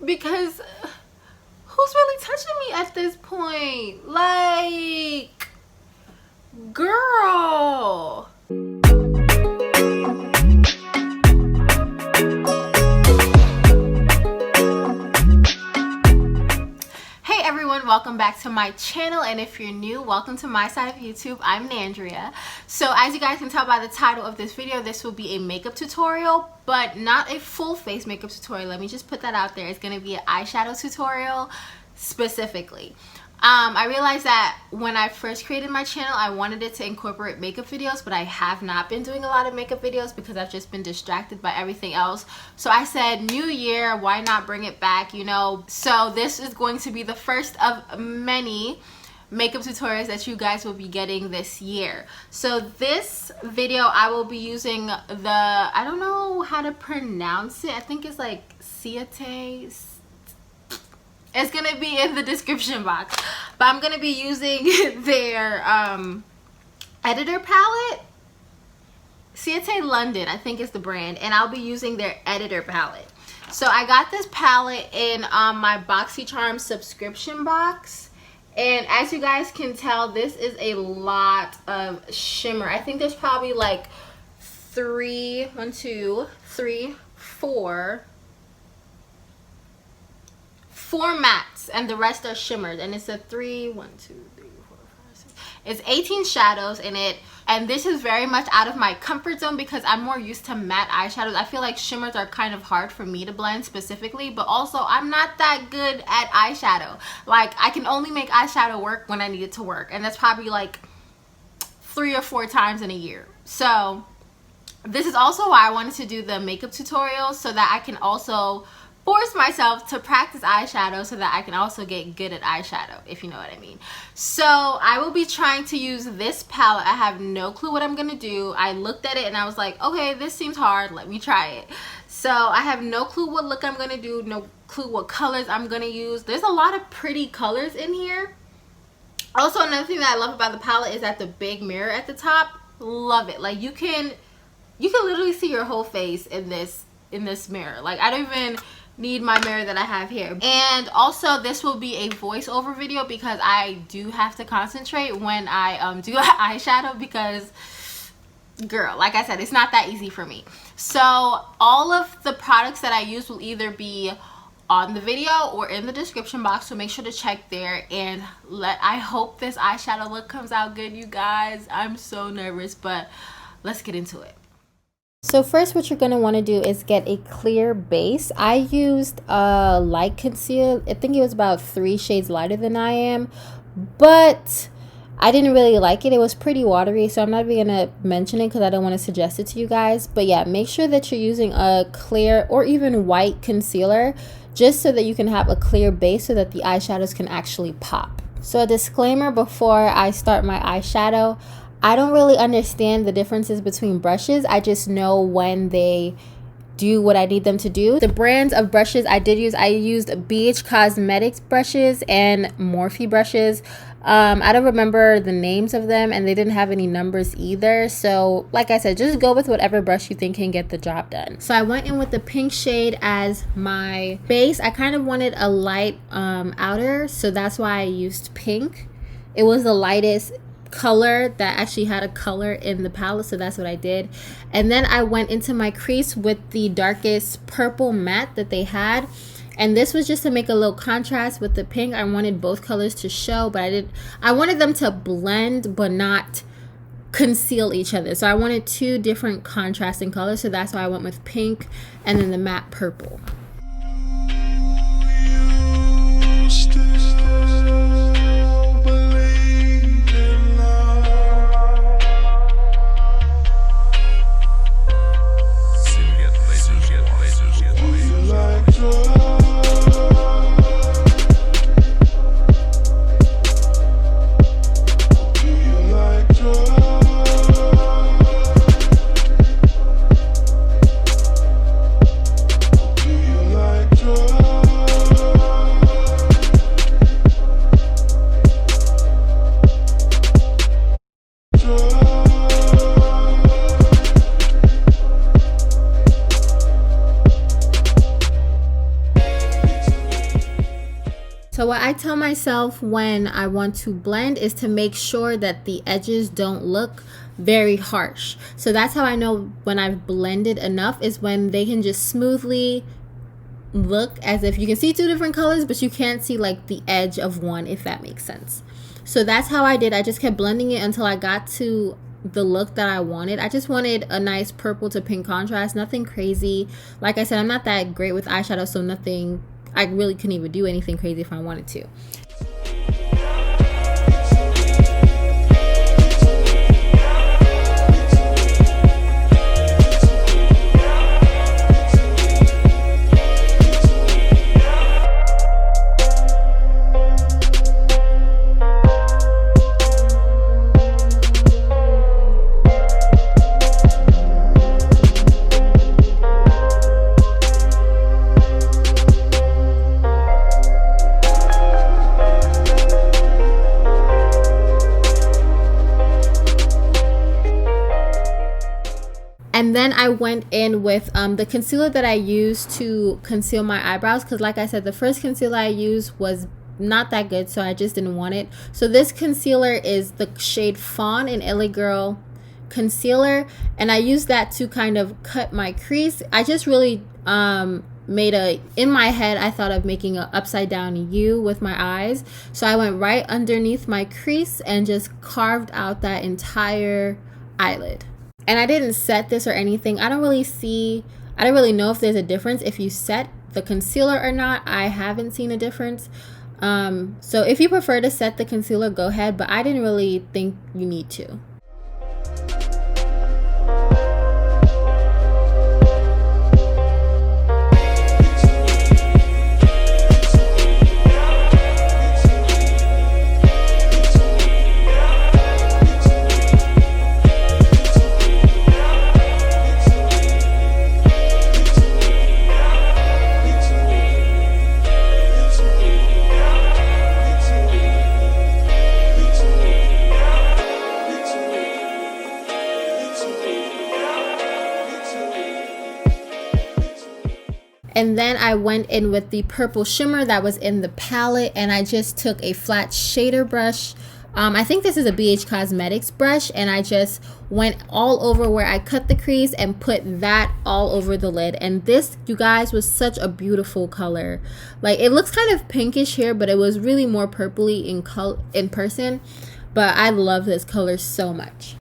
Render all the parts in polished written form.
because who's really touching me at this point? Like, girl. Welcome back to my channel, and if you're new, welcome to my side of YouTube. I'm Nandria. So as you guys can tell by the title of this video, this will be a makeup tutorial, but not a full face makeup tutorial. Let me just put that out there. It's going to be an eyeshadow tutorial specifically. I realized that when I first created my channel, I wanted it to incorporate makeup videos, but I have not been doing a lot of makeup videos because I've just been distracted by everything else. So I said, new year, why not bring it back, you know? So this is going to be the first of many makeup tutorials that you guys will be getting this year. So this video, I will be using the, I don't know how to pronounce it. I think it's like Ciate. It's going to be in the description box. But I'm going to be using their editor palette. Ciate London, I think is the brand. And I'll be using their editor palette. So I got this palette in my BoxyCharm subscription box. And as you guys can tell, this is a lot of shimmer. I think there's probably like four mattes, and the rest are shimmered, and it's a it's 18 shadows in it. And this is very much out of my comfort zone because I'm more used to matte eyeshadows. I feel like shimmers are kind of hard for me to blend specifically, but also I'm not that good at eyeshadow. Like, I can only make eyeshadow work when I need it to work, and that's probably like 3 or 4 times in a year. So this is also why I wanted to do the makeup tutorial, so that I can also force myself to practice eyeshadow so that I can also get good at eyeshadow, if you know what I mean. So I will be trying to use this palette. I have no clue what I'm gonna do. I looked at it and I was like, okay, this seems hard, let me try it. So I have no clue what look I'm gonna do, no clue what colors I'm gonna use. There's a lot of pretty colors in here. Also, another thing that I love about the palette is that the big mirror at the top, love it. Like, you can literally see your whole face in this mirror. Like, I don't even need my mirror that I have here. And also, this will be a voiceover video because I do have to concentrate when I do eyeshadow, because girl, like I said, it's not that easy for me. So all of the products that I use will either be on the video or in the description box, so make sure to check there. And I hope this eyeshadow look comes out good, you guys. I'm so nervous, but let's get into it. So first, what you're going to want to do is get a clear base. I used a light concealer. I think it was about 3 shades lighter than I am, but I didn't really like it. It was pretty watery, so I'm not even going to mention it because I don't want to suggest it to you guys. But yeah, make sure that you're using a clear or even white concealer, just so that you can have a clear base so that the eyeshadows can actually pop. So a disclaimer before I start my eyeshadow: I don't really understand the differences between brushes. I just know when they do what I need them to do. The brands of brushes I used BH Cosmetics brushes and Morphe brushes. I don't remember the names of them, and they didn't have any numbers either. So like I said, just go with whatever brush you think can get the job done. So I went in with the pink shade as my base. I kind of wanted a light outer, so that's why I used pink. It was the lightest color that actually had a color in the palette, so that's what I did. And then I went into my crease with the darkest purple matte that they had, and this was just to make a little contrast with the pink. I wanted both colors to show, but I wanted them to blend but not conceal each other. So I wanted 2 different contrasting colors, so that's why I went with pink and then the matte purple. Do you So what I tell myself when I want to blend is to make sure that the edges don't look very harsh. So that's how I know when I've blended enough, is when they can just smoothly look as if you can see two different colors, but you can't see like the edge of one, if that makes sense. So that's how I did. I just kept blending it until I got to the look that I wanted. I just wanted a nice purple to pink contrast, nothing crazy. Like I said, I'm not that great with eyeshadow, so nothing, I really couldn't even do anything crazy if I wanted to. And then I went in with the concealer that I used to conceal my eyebrows, because like I said, the first concealer I used was not that good, so I just didn't want it. So this concealer is the shade Fawn in LA Girl concealer, and I used that to kind of cut my crease. I just really made a, in my head I thought of making an upside down U with my eyes, so I went right underneath my crease and just carved out that entire eyelid. And I didn't set this or anything. I don't really know if there's a difference if you set the concealer or not. I haven't seen a difference. So if you prefer to set the concealer, go ahead, but I didn't really think you need to. And then I went in with the purple shimmer that was in the palette, and I just took a flat shader brush. I think this is a BH Cosmetics brush, and I just went all over where I cut the crease and put that all over the lid. And this, you guys, was such a beautiful color. Like, it looks kind of pinkish here, but it was really more purpley in person. But I love this color so much.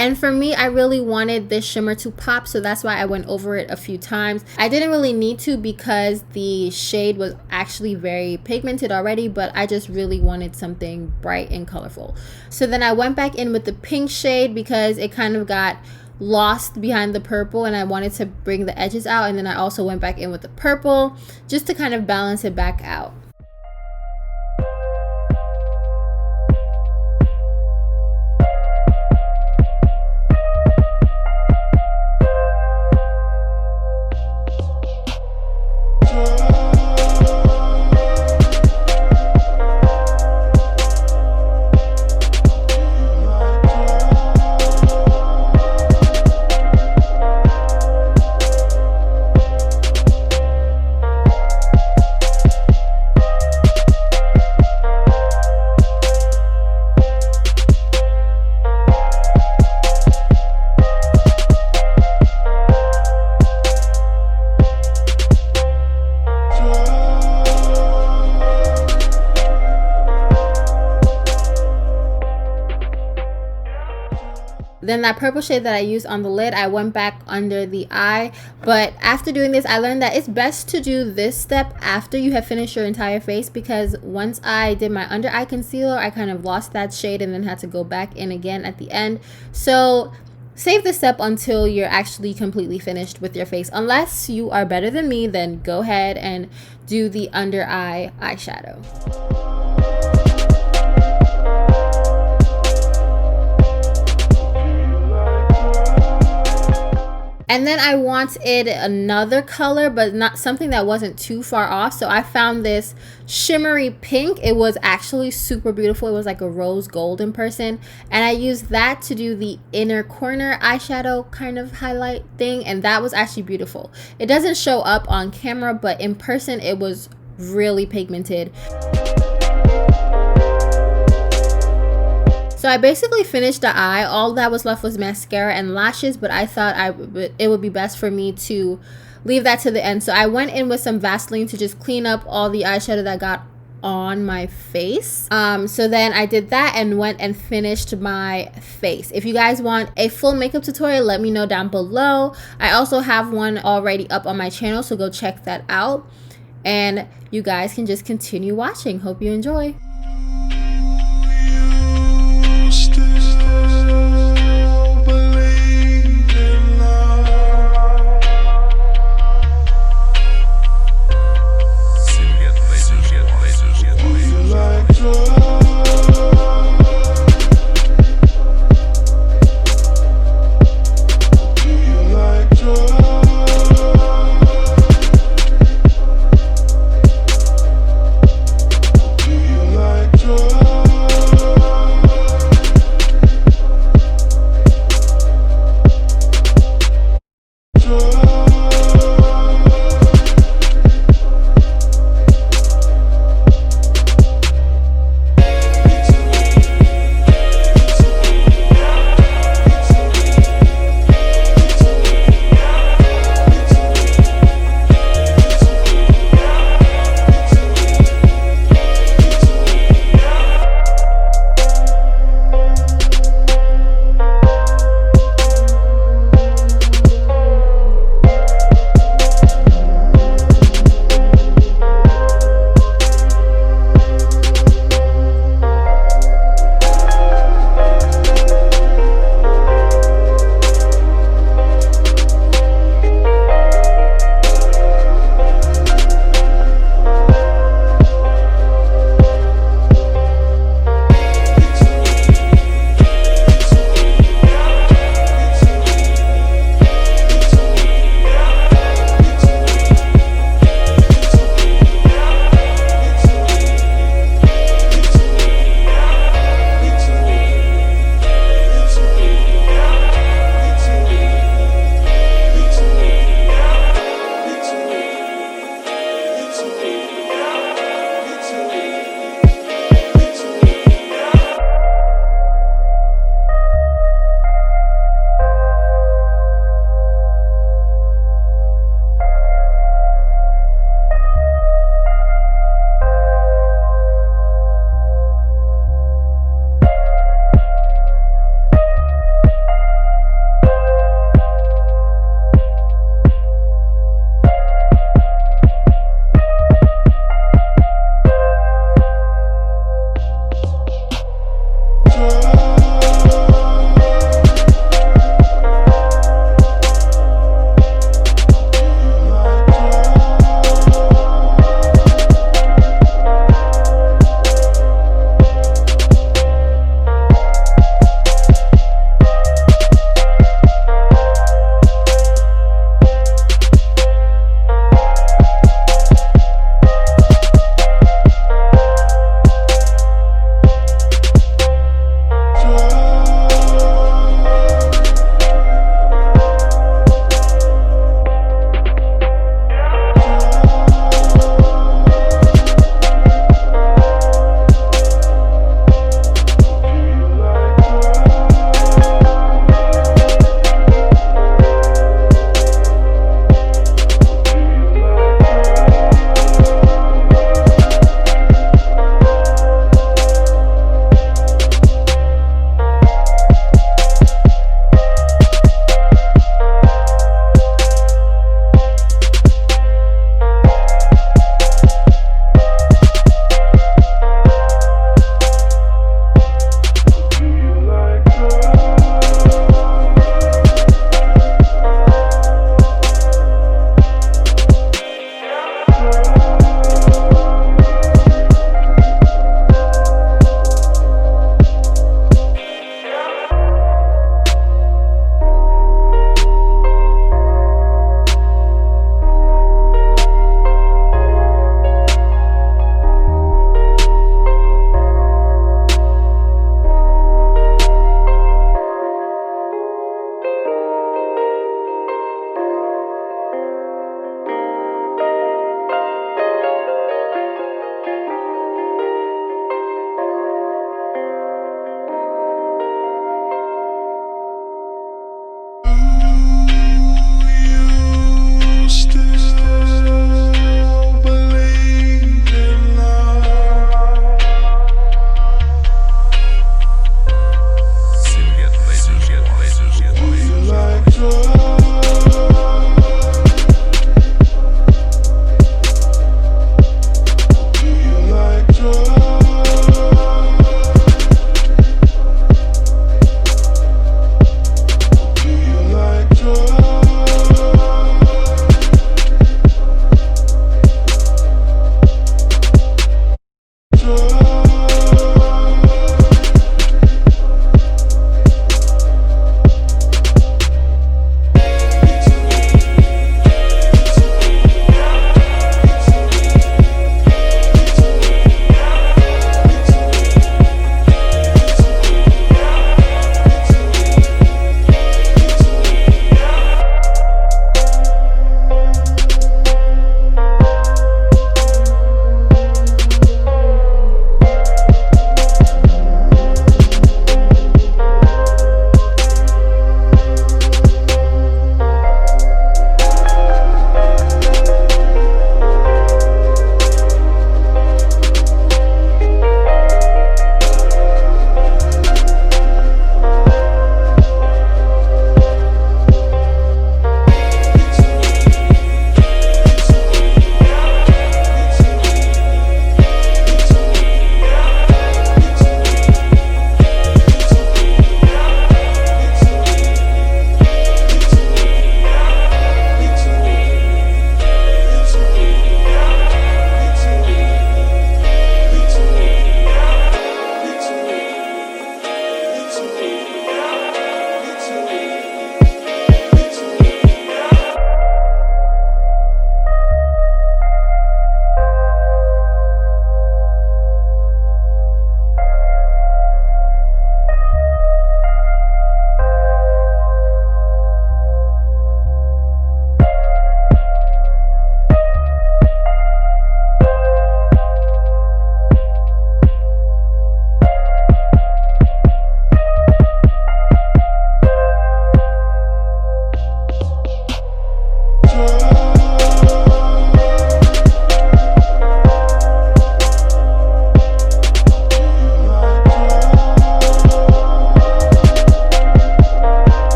And for me, I really wanted this shimmer to pop, so that's why I went over it a few times. I didn't really need to because the shade was actually very pigmented already, but I just really wanted something bright and colorful. So then I went back in with the pink shade because it kind of got lost behind the purple and I wanted to bring the edges out. And then I also went back in with the purple just to kind of balance it back out. Then that purple shade that I used on the lid, I went back under the eye. But after doing this, I learned that it's best to do this step after you have finished your entire face, because once I did my under eye concealer, I kind of lost that shade and then had to go back in again at the end. So save this step until you're actually completely finished with your face. Unless you are better than me, then go ahead and do the under eye eyeshadow. And then I wanted another color, but not something that wasn't too far off. So I found this shimmery pink. It was actually super beautiful. It was like a rose gold in person. And I used that to do the inner corner eyeshadow kind of highlight thing. And that was actually beautiful. It doesn't show up on camera, but in person it was really pigmented. So I basically finished the eye. All that was left was mascara and lashes, but I thought it would be best for me to leave that to the end. So I went in with some Vaseline to just clean up all the eyeshadow that got on my face. So then I did that and went and finished my face. If you guys want a full makeup tutorial, let me know down below. I also have one already up on my channel, so go check that out. And you guys can just continue watching. Hope you enjoy. You like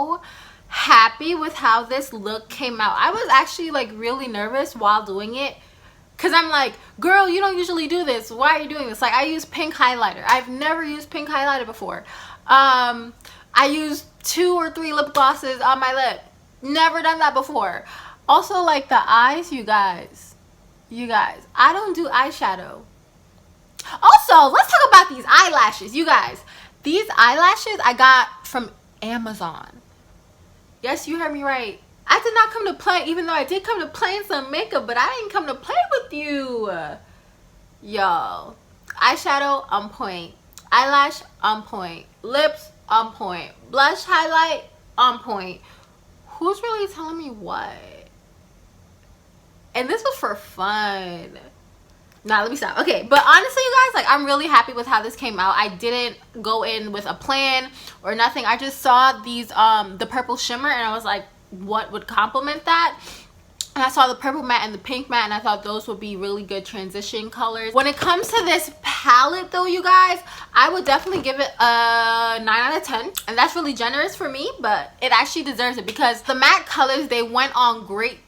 so happy with how this look came out. I was actually like really nervous while doing it, because I'm like, girl, you don't usually do this. Why are you doing this? Like, I use pink highlighter. I've never used pink highlighter before. I used 2 or 3 lip glosses on my lip. Never done that before. Also, like the eyes, you guys, I don't do eyeshadow. Also, let's talk about these eyelashes, you guys. These eyelashes I got from Amazon. Yes, you heard me right. I did not come to play, even though I did come to play in some makeup, but I didn't come to play with you. Y'all, eyeshadow on point, eyelash on point, lips on point, blush highlight on point. Who's really telling me what? And this was for fun. Nah, let me stop. Okay, but honestly, you guys, like, I'm really happy with how this came out. I didn't go in with a plan or nothing. I just saw these the purple shimmer, and I was like, what would complement that? And I saw the purple matte and the pink matte, and I thought those would be really good transition colors. When it comes to this palette though, you guys, I would definitely give it a 9 out of 10, and that's really generous for me, but it actually deserves it, because the matte colors, they went on great,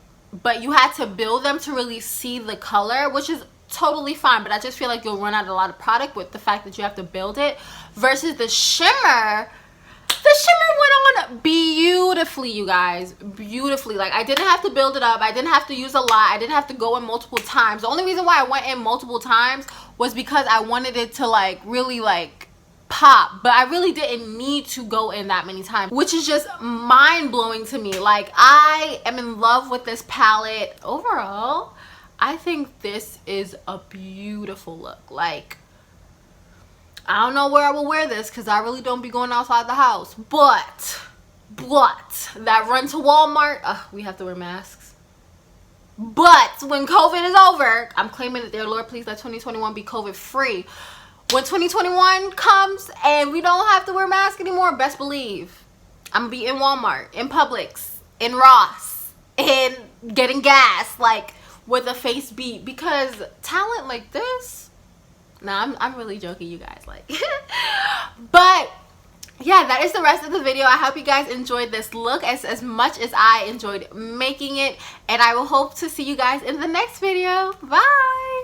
but you had to build them to really see the color, which is totally fine, but I just feel like you'll run out a lot of product with the fact that you have to build it. Versus the shimmer went on beautifully, you guys, beautifully. Like, I didn't have to build it up, I didn't have to use a lot, I didn't have to go in multiple times. The only reason why I went in multiple times was because I wanted it to like really like pop, but I really didn't need to go in that many times, which is just mind-blowing to me. Like, I am in love with this palette overall. I think this is a beautiful look. Like, I don't know where I will wear this, because I really don't be going outside the house, but that run to Walmart, we have to wear masks. But when COVID is over, I'm claiming it, dear Lord, please let 2021 be COVID free. When 2021 comes and we don't have to wear masks anymore, best believe I'm gonna be in Walmart, in Publix, in Ross, and getting gas, like, with a face beat, because talent like this, nah, I'm really joking, you guys, like. But yeah, that is the rest of the video. I hope you guys enjoyed this look as much as I enjoyed making it, and I will hope to see you guys in the next video. Bye.